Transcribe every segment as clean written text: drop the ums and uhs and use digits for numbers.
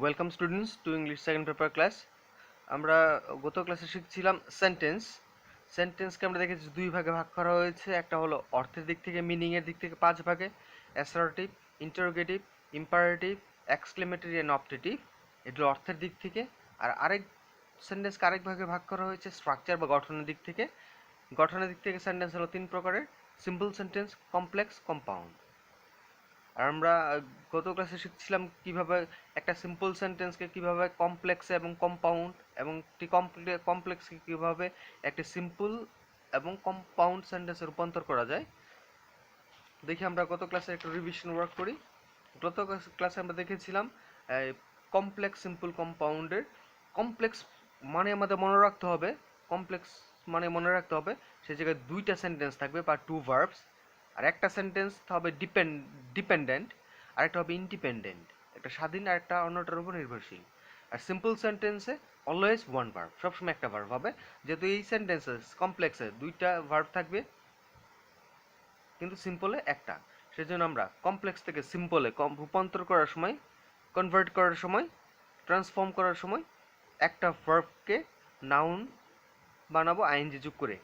Welcome students to English second paper class. আমরা গত ক্লাসে শিখছিলাম সেন্টেন্সকে আমরা দেখেছি দুই ভাগে ভাগ করা হয়েছে। একটা হলো অর্থের দিক থেকে, মিনিংয়ের দিক থেকে 5 ভাগে: assertive, interrogative, imperative, exclamatory and optative. এগুলো অর্থের দিক থেকে। আর আরেক সেন্টেন্সকে আরেক ভাগে ভাগ করা হয়েছে স্ট্রাকচার বা গঠনের দিক থেকে। গঠনের দিক থেকে সেন্টেন্স হলো 3 প্রকারের: সিম্পল সেন্টেন্স, কমপ্লেক্স, কম্পাউন্ড। আর আমরা গত ক্লাসে শিখছিলাম কিভাবে একটা সিম্পল সেন্টেন্সকে কিভাবে কমপ্লেক্সে এবং কম্পাউন্ড, এবং একটি কমপ্লেক্সকে কিভাবে একটি সিম্পল এবং কম্পাউন্ড সেন্টেন্সে রূপান্তর করা যায়। দেখি আমরা গত ক্লাসে একটু রিভিশন ওয়ার্ক করি। গত ক্লাসে আমরা দেখেছিলাম কমপ্লেক্স, সিম্পল, কম্পাউন্ডের কমপ্লেক্স মানে আমাদের মনে রাখতে হবে। কমপ্লেক্স মানে মনে রাখতে হবে সেই জায়গায় দুইটা সেন্টেন্স থাকবে বা টু ভার্বস, আর একটা সেন্টেন্স হবে ডিপেন্ডেন্ট আর একটা হবে ইন্ডিপেন্ডেন্ট, একটা স্বাধীন আর একটা অন্যটার উপর নির্ভরশীল। আর সিম্পল সেন্টেন্সে অলওয়েজ ওয়ান ভার্ব, সবসময় একটা ভার্ব হবে। যেহেতু এই সেন্টেন্সে কমপ্লেক্সে দুইটা ভার্ব থাকবে কিন্তু সিম্পলে একটা, সেজন্য আমরা কমপ্লেক্স থেকে সিম্পলে রূপান্তর করার সময়, কনভার্ট করার সময়, ট্রান্সফর্ম করার সময় একটা ভার্বকে নাউন বানাবো আইএনজি যোগ করে।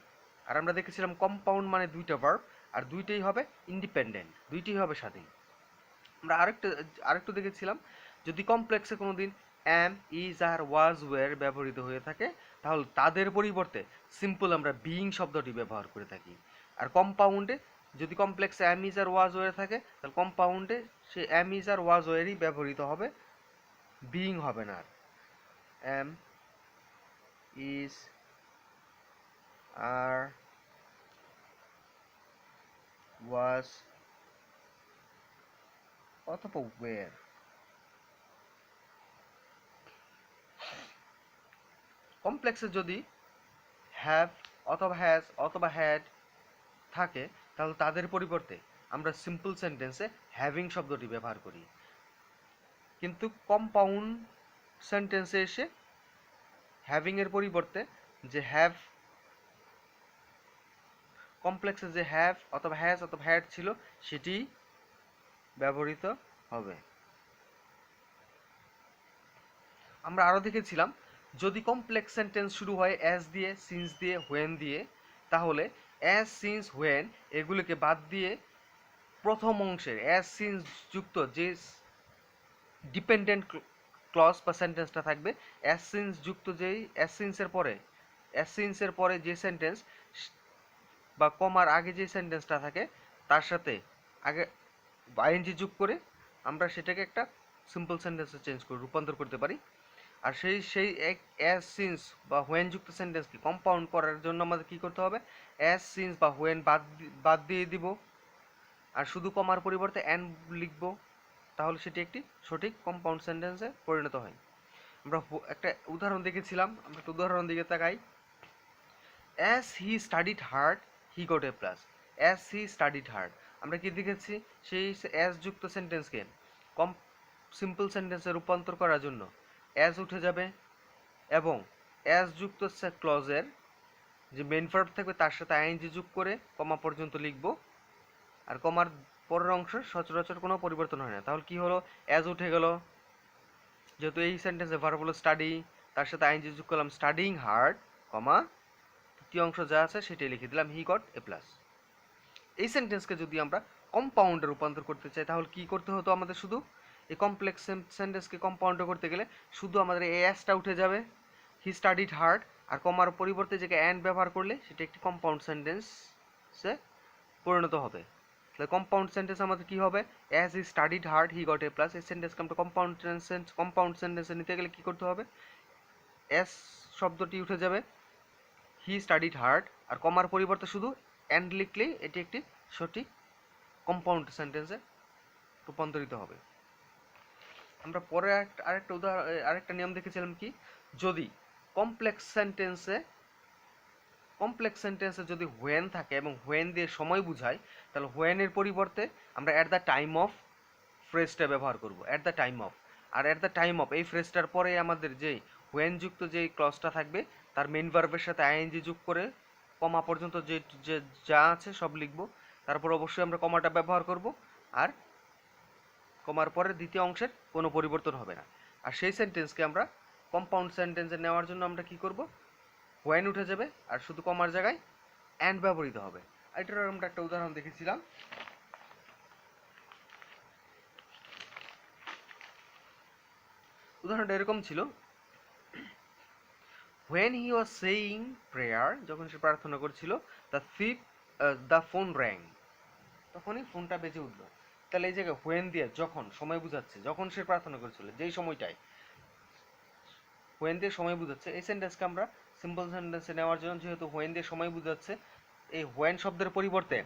আর আমরা দেখেছিলাম কম্পাউন্ড মানে দুইটা ভার্ব, আর দুইটাই হবে ইন্ডিপেন্ডেন্ট, দুইটাই হবে স্বাধীন। আমরা আরেকটু দেখেছিলাম যদি কমপ্লেক্সে কোনো দিন অ্যাম, ইজ, আর, ওয়াজ, ওয়ের ব্যবহৃত হয়ে থাকে তাহলে তাদের পরিবর্তে সিম্পল আমরা বিইং শব্দটি ব্যবহার করে থাকি। আর কম্পাউন্ডে যদি কমপ্লেক্সে অ্যাম, ইজ, আর, ওয়াজ, ওয়ের থাকে তাহলে কম্পাউন্ডে সে অ্যাম, ইজ, আর, ওয়াজ, ওয়েরই ব্যবহৃত হবে, বিইং হবে না। আর অ্যাম, ইজ, আর, ওয়াজ অথবা ওয়ের। কমপ্লেক্সে যদি হ্যাভ অথবা হ্যাজ অথবা হ্যাড থাকে তাহলে তাদের পরিবর্তে আমরা সিম্পল সেন্টেন্সে হ্যাভিং শব্দটি ব্যবহার করি। কিন্তু কম্পাউন্ড সেন্টেন্সে এসে হ্যাভিং এর পরিবর্তে যে হ্যাভ, কমপ্লেক্সে যে হ্যাভ অথবা হ্যাজ অথবা হ্যাড ছিল সেটি ব্যবহৃত হবে। আমরা আরও দেখেছিলাম যদি কমপ্লেক্স সেন্টেন্স শুরু হয় অ্যাজ দিয়ে, সিন্স দিয়ে, হোয়েন দিয়ে, তাহলে অ্যাজ, সিন্স, হোয়েন এগুলোকে বাদ দিয়ে প্রথম অংশের অ্যাজ সিন্স যুক্ত যে ডিপেন্ডেন্ট ক্লজ বা সেন্টেন্সটা থাকবে, অ্যাজ সিন্স যুক্ত যেই অ্যাজ সিন্সের পরে যে সেন্টেন্স বা কমার আগে যে সেন্টেন্সটা থাকে তার সাথে আগে আইএনজি যোগ করে আমরা সেটাকে একটা সিম্পল সেন্টেন্সে চেঞ্জ করে রূপান্তর করতে পারি। আর সেই অ্যাজ সিন্স বা হোয়েন যুক্ত সেন্টেন্সকে কম্পাউন্ড করার জন্য আমাদের কী করতে হবে, অ্যাজ সিন্স বা হোয়েন বাদ দিয়ে দিব আর শুধু কমার পরিবর্তে অ্যান লিখব, তাহলে সেটি একটি সঠিক কম্পাউন্ড সেন্টেন্সে পরিণত হয়। আমরা একটা উদাহরণ দেখেছিলাম, আমরা একটা উদাহরণ দিকে তাকাই। As he studied hard he got a plus. As he studied hard আমরা কি দেখেছি, সেই অ্যাজ যুক্ত সেন্টেন্সকে সিম্পল সেন্টেন্সে রূপান্তর করার জন্য অ্যাজ উঠে যাবে এবং অ্যাজ যুক্ত ক্লজের যে মেন ভার্ব থাকবে তার সাথে আইএনজি যোগ করে কমা পর্যন্ত লিখব। আর কমার পরের অংশ সচরাচর কোনো পরিবর্তন হয় না। তাহলে কি হলো, অ্যাজ উঠে গেল, যেহেতু এই সেন্টেন্সে ভার্ব হলো স্টাডি, তার সাথে আইএনজি যোগ করলাম স্টাডিং হার্ড, কমা তৃতীয় অংশ যা আছে সেটাই লিখে দিলাম হি গট এ প্লাস। এই সেন্টেন্সকে যদি আমরা কম্পাউন্ডে রূপান্তর করতে চাই তাহলে কি করতে হতো আমাদের, শুধু এই কমপ্লেক্স সেন্টেন্সকে কম্পাউন্ডে করতে গেলে শুধু আমাদের এই অ্যাসটা উঠে যাবে, হি স্টাডিড হার্ড, আর কমার পরিবর্তে যে অ্যান্ড ব্যবহার করলে সেটা একটি কম্পাউন্ড সেন্টেন্সে পরিণত হবে। তাহলে কম্পাউন্ড সেন্টেন্স আমাদের কি হবে, as he studied hard he got a plus. এই সেন্টেন্সকে আমরা কম্পাউন্ড সেন্টেন্সে নিতে গেলে কি করতে হবে, অ্যাস শব্দটি উঠে যাবে, হি স্টাডিড হার্ড, আর কমার পরিবর্তে শুধু অ্যান্ড লিখলেই এটি একটি সঠিক কম্পাউন্ড সেন্টেন্সে রূপান্তরিত হবে। আমরা পরে আরেকটা নিয়ম দেখেছিলাম কি, যদি কমপ্লেক্স সেন্টেন্সে যদি হোয়েন থাকে এবং হোয়েন দিয়ে সময় বুঝায় তাহলে হোয়েনের পরিবর্তে আমরা অ্যাট দ্য টাইম অফ ফ্রেজটা ব্যবহার করব, অ্যাট দ্য টাইম অফ। আর অ্যাট দ্য টাইম অফ এই ফ্রেজটার পরে আমাদের যেই হোয়েন যুক্ত যেই ক্লজটা থাকবে তার মেন ভার্বের সাথে আইএনজি যোগ করে কমা পর্যন্ত যে যা আছে সব লিখব। তারপর অবশ্যই আমরা কমাটা ব্যবহার করব, আর কমার পরে দ্বিতীয় অংশের কোনো পরিবর্তন হবে না। আর সেই সেন্টেন্সকে আমরা কম্পাউন্ড সেন্টেন্সে নেওয়ার জন্য আমরা কি করব, হোয়েন উঠে যাবে আর শুধু কমার জায়গায় অ্যান্ড ব্যবহৃত হবে। এটার আমরা একটা উদাহরণ দেখেছিলাম। উদাহরণটা এরকম ছিল, when he was saying prayer, যখন সে প্রার্থনা করছিল, the phone rang, তখনই ফোনটা বেজে উঠলো। তাহলে এই জায়গায় when দিয়ে যখন সময় বোঝাচ্ছে, যখন সে প্রার্থনা করছিল যেই সময়টায়, when দিয়ে সময় বোঝাচ্ছে। এই সেন্টেন্সকে আমরা সিম্পল সেন্টেন্সে নেওয়ার জন্য যেহেতু when দিয়ে সময় বোঝাচ্ছে, এই when শব্দের পরিবর্তে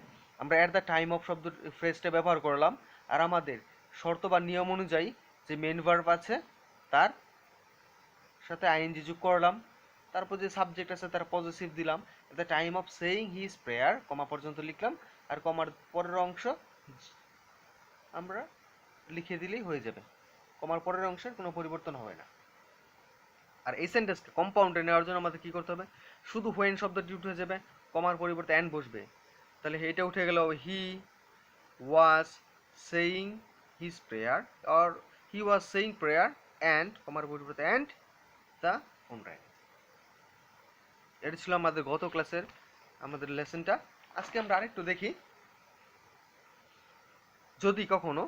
আমরা এট দ্য টাইম অফ শব্দ ফ্রেজটা ব্যবহার করলাম। আর আমাদের শর্ত বা নিয়ম অনুযায়ী যে মেন ভার্ব আছে তার সাথে আইএনজি যোগ করলাম, তারপর যে সাবজেক্ট আছে তার পজিটিভ দিলাম, at the time of saying his prayer comma পর্যন্ত লিখলাম, আর কমার পরের অংশ আমরা লিখে দিলেই হয়ে যাবে, কমার পরের অংশের কোনো পরিবর্তন হবে না। আর এই সেন্টেন্সকে কম্পাউন্ডে নেওয়ার জন্য আমাদের কি করতে হবে, শুধু হোয়েন শব্দটি উঠে যাবে, কমার পরিবর্তে অ্যান্ড বসবে। তাহলে এটা উঠে গেল he was saying his prayer, or he was saying prayer and কমার পরিবর্তে অ্যান্ড দ্য ফোন র্যাং। এটা ছিল আমাদের গত ক্লাসের আমাদের লেসনটা। আজকে আমরা আরেকটু দেখি, যদি কখনো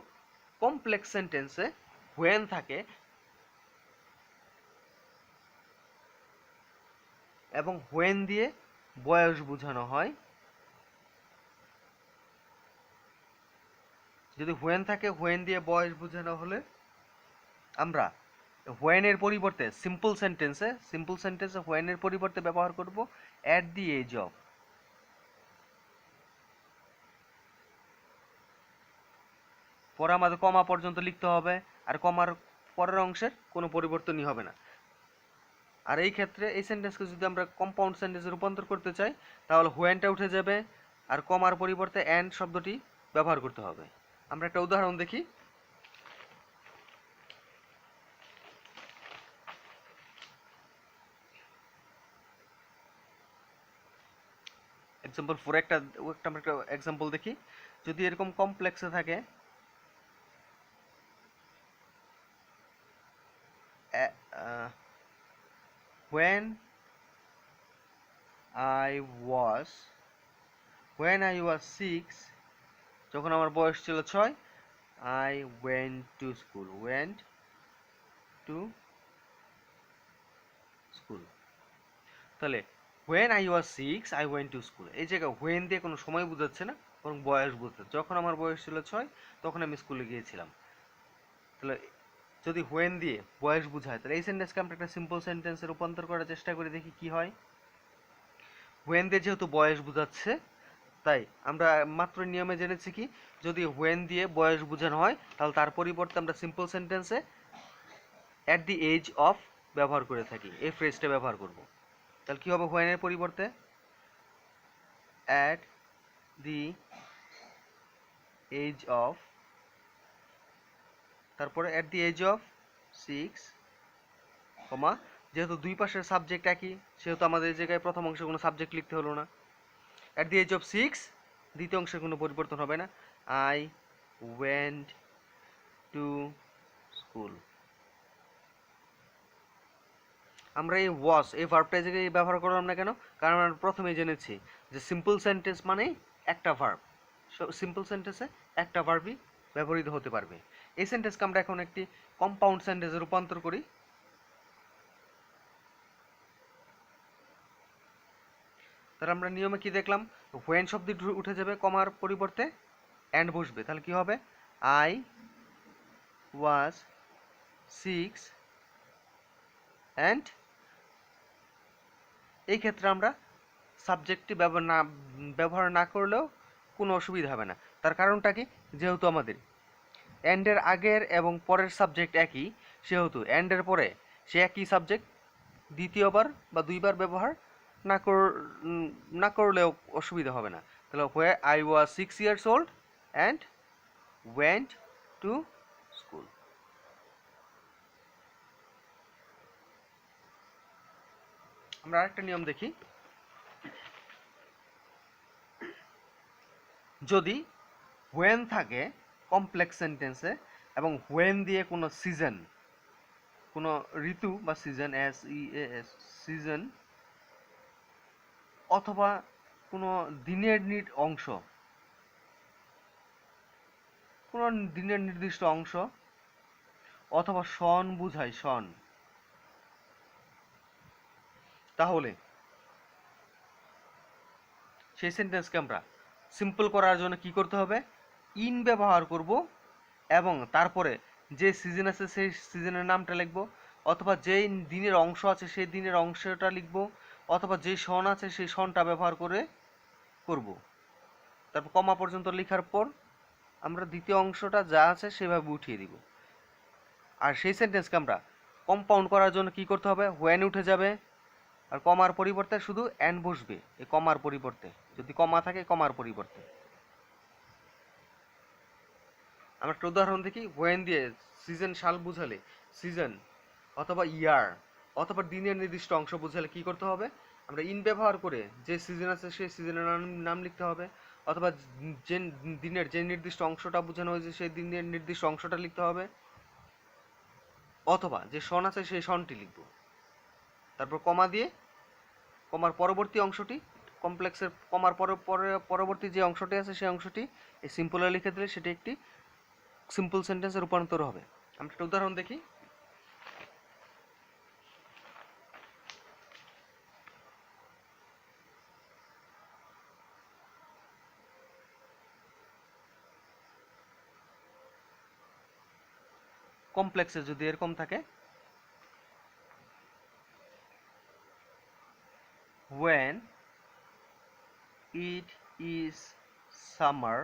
কমপ্লেক্স সেন্টেন্সে হোয়েন থাকে এবং হোয়েন দিয়ে বয়স বোঝানো হয়, যদি হোয়েন থাকে হোয়েন দিয়ে বয়স বোঝানো হলে আমরা হোয়েনের পরিবর্তে সিম্পল সেন্টেন্সে হোয়েনের পরিবর্তে ব্যবহার করব অ্যাট দি এজ অফ। পরে আমাদের কমা পর্যন্ত লিখতে হবে, আর কমার পরের অংশের কোনো পরিবর্তনই হবে না। আর এই ক্ষেত্রে এই সেন্টেন্সকে যদি আমরা কম্পাউন্ড সেন্টেন্সে রূপান্তর করতে চাই, তাহলে হোয়েনটা উঠে যাবে আর কমার পরিবর্তে অ্যান্ড শব্দটি ব্যবহার করতে হবে। আমরা একটা উদাহরণ দেখি। এক্সাম্পল ফর আমরা একটা এক্সাম্পল দেখি। যদি এরকম কমপ্লেক্সে থাকে, when I was 6, যখন আমার বয়স ছিল 6, I went to school. তাহলে when I was 6 I went to school, এই জায়গায় when দিয়ে কোনো সময় বোঝাচ্ছে না, বরং বয়স বোঝাচ্ছে। যখন আমার বয়স ছিল 6 তখন আমি স্কুলে গিয়েছিলাম। তাহলে যদি when দিয়ে বয়স বোঝায়, তাহলে এই সেন্টেন্সকে আমরা একটা সিম্পল সেন্টেন্সে রূপান্তর করার চেষ্টা করে দেখি কি হয়। when দিয়ে যেহেতু বয়স বোঝাচ্ছে, তাই আমরা মাত্র নিয়মে জেনেছি কি, যদি when দিয়ে বয়স বোঝানো হয় তাহলে তার পরিবর্তে আমরা সিম্পল সেন্টেন্সে অ্যাট দি এজ অফ ব্যবহার করে থাকি, এই ফ্রেজটা ব্যবহার করব। তাহলে কি হবে, when এর পরিবর্তে অ্যাট দি এজ অফ, তারপরে অ্যাট দি এজ অফ 6, কমা যেহেতু দুই পাশের সাবজেক্ট একই, সেহেতু আমাদের এই জায়গায় প্রথম অংশে কোনো সাবজেক্ট লিখতে হলো না। অ্যাট দি এজ অফ 6, দ্বিতীয় অংশে কোনো পরিবর্তন হবে না, I went to school। আমরা এই ওয়াজ এই ভার্বটা জায়গায় ব্যবহার করলাম না কেন, কারণ আমরা প্রথমেই জেনেছি যে সিম্পল সেন্টেন্স মানেই একটা ভার্ব, সিম্পল সেন্টেন্সে একটা ভার্বই ব্যবহৃত হতে পারবে। এই সেন্টেন্সকে আমরা এখন একটি কম্পাউন্ড সেন্টেন্সে রূপান্তর করি। তাহলে আমরা নিয়মে কি দেখলাম, হোয়েন শব্দ উঠে যাবে, কমার পরিবর্তে অ্যান্ড বসবে। তাহলে কি হবে, I was 6 and, এই ক্ষেত্রে আমরা সাবজেক্টটি ব্যবহার না করলেও কোনো অসুবিধা হবে না। তার কারণটা কি, যেহেতু আমাদের অ্যান্ডের আগের এবং পরের সাবজেক্ট একই, সেহেতু অ্যান্ডের পরে সে একই সাবজেক্ট দ্বিতীয়বার বা দুইবার ব্যবহার না করলেও অসুবিধা হবে না। তাহলে where I was 6 years old and went to school। আমরা আরেকটা নিয়ম দেখি। যদি when থাকে কমপ্লেক্স সেন্টেন্সে এবং when দিয়ে কোনো সিজন কোনো ঋতু বা সিজন, SEAS সিজন, অথবা কোনো দিনের অংশ, কোনো দিনের নির্দিষ্ট অংশ, অথবা সন বুঝায় সন, তাহলে সেই সেন্টেন্সকে আমরা সিম্পল করার জন্য কি করতে হবে, ইন ব্যবহার করব এবং তারপরে যে সিজন আছে সেই সিজনের নামটা লিখব, অথবা যেই দিনের অংশ আছে সেই দিনের অংশটা লিখব, অথবা যেই সন আছে সেই সনটা ব্যবহার করে করব। তারপর কমা পর্যন্ত লেখার পর আমরা দ্বিতীয় অংশটা যা আছে সেভাবে উঠিয়ে দিব। আর সেই সেন্টেন্সকে আমরা কম্পাউন্ড করার জন্য কি করতে হবে, হোয়েন উঠে যাবে, আর কমার পরিবর্তে শুধু অ্যান বসবে, এই কমার পরিবর্তে, যদি কমা থাকে কমার পরিবর্তে। আমরা একটা উদাহরণ দেখি, হোয়েন দিয়ে সিজন সাল বুঝালে সিজন, অথবা ইয়ার, অথবা দিনের নির্দিষ্ট অংশ বুঝালে কি করতে হবে, আমরা ইন ব্যবহার করে যে সিজন আছে সেই সিজনের নাম লিখতে হবে, অথবা যে দিনের যে নির্দিষ্ট অংশটা বোঝানো হয়েছে সেই দিনের নির্দিষ্ট অংশটা লিখতে হবে, অথবা যে সন আছে সেই সনটি লিখব। তারপর কমা দিয়ে কমার পরবর্তী অংশটি, কমপ্লেক্সের কমার পরবর্তী যে অংশটি আছে সেই অংশটি এই সিম্পলে লিখে দিলে সেটি একটি সিম্পল সেন্টেন্সে রূপান্তর হবে। আমরা একটা উদাহরণ দেখি, কমপ্লেক্সে যদি এরকম থাকে, when it is summer,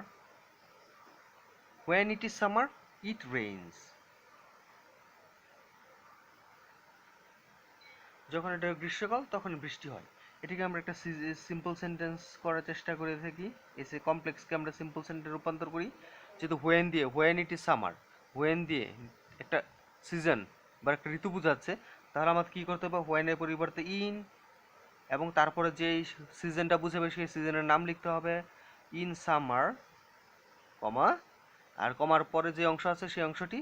when it is summer it rains, যখন এটা গ্রীষ্মকাল তখন বৃষ্টি হয়। এটাকে আমরা একটা সিম্পল সেন্টেন্স করার চেষ্টা করে থাকি, এসে কমপ্লেক্সকে আমরা সিম্পল সেন্টেন্সে রূপান্তর করি। যেহেতু হোয়েন দিয়ে, when it is summer, when দিয়ে একটা সিজন বা একটা ঋতু বোঝাচ্ছে, তাহলে আমাদের কী করতে হবে, হোয়েনের পরিবর্তে ইন, এবং তারপরে যেই সিজনটা বুঝাবে সেই সিজনের নাম লিখতে হবে, ইন সামার, কমা, আর কমার পরে যে অংশ আছে সেই অংশটি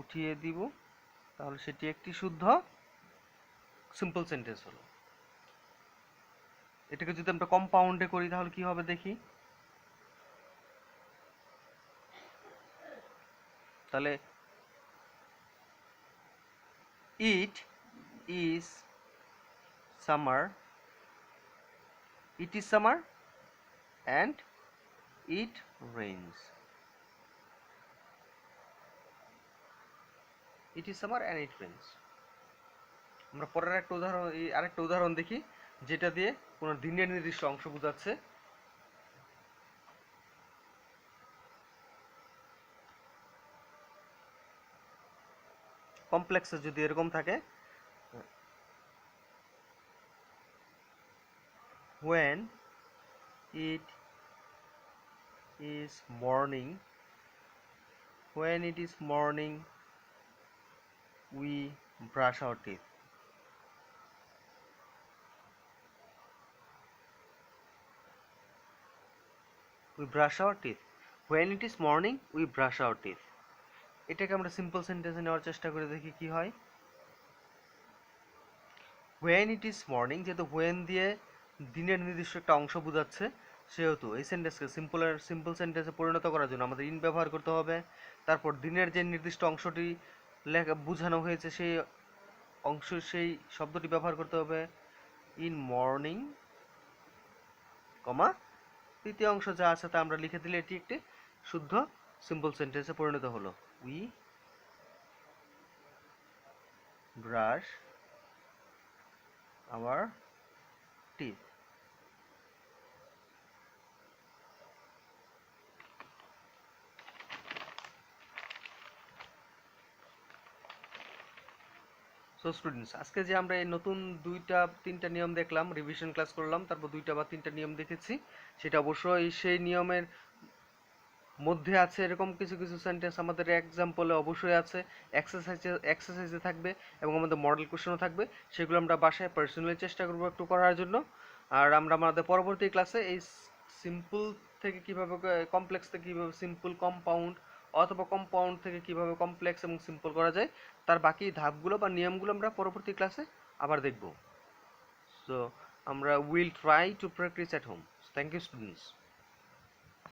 উঠিয়ে দিব, তাহলে সেটি একটি শুদ্ধ সিম্পল সেন্টেন্স হলো। এটাকে যদি আমরা কম্পাউন্ডে করি তাহলে কি হবে দেখি, তাহলে it is summer, it is summer and it rains, it is summer and it rains। আমরা পরের একটা উদাহরণ, আরেকটা উদাহরণ দেখি যেটা দিয়ে কোনো দিনের নির্দিষ্ট অংশ বোঝাচ্ছে। কমপ্লেক্সে যদি এরকম থাকে, when it is morning, when it is morning we brush our teeth, we brush our teeth, when it is morning we brush our teeth। এটাকে আমরা সিম্পল সেন্টেন্সে নেওয়ার চেষ্টা করে দেখি কি হয়। when it is morning, যেহেতু when দিয়ে দিনের নির্দিষ্ট একটা অংশ বোঝাচ্ছে, সেহেতু এই সেন্টেন্সকে সিম্পল সেন্টেন্সে পরিণত করার জন্য আমাদের ইন ব্যবহার করতে হবে। তারপর দিনের যে নির্দিষ্ট অংশটি লেখা বোঝানো হয়েছে সেই অংশ, সেই শব্দটি ব্যবহার করতে হবে, ইন মর্নিং, কমা, তৃতীয় অংশ যা আছে তা আমরা লিখে দিলে এটি একটি শুদ্ধ সিম্পল সেন্টেন্সে পরিণত হলো। We brush our teeth. So students, আজকে যে আমরা এই নতুন তিনটা নিয়ম দেখলাম, রিভিশন ক্লাস করলাম, তারপর 2টা বা 3টা নিয়ম দেখেছি, সেটা অবশ্যই সেই নিয়মের মধ্যে আছে এরকম কিছু কিছু সেন্টেন্স আমাদের এক্সাম্পলে অবশ্যই আছে, এক্সারসাইজে থাকবে, এবং আমাদের মডেল কোশ্চেনও থাকবে। সেগুলো আমরা বাসায় পার্সোনালি চেষ্টা করবো একটু করার জন্য। আর আমরা আমাদের পরবর্তী ক্লাসে এই সিম্পল থেকে কীভাবে, কমপ্লেক্স থেকে কীভাবে সিম্পল, কম্পাউন্ড, অথবা কম্পাউন্ড থেকে কিভাবে কমপ্লেক্স এবং সিম্পল করা যায় তার বাকি ধাপগুলো বা নিয়মগুলো আমরা পরবর্তী ক্লাসে আবার দেখব। সো আমরা will try to practise at home. Thank you students.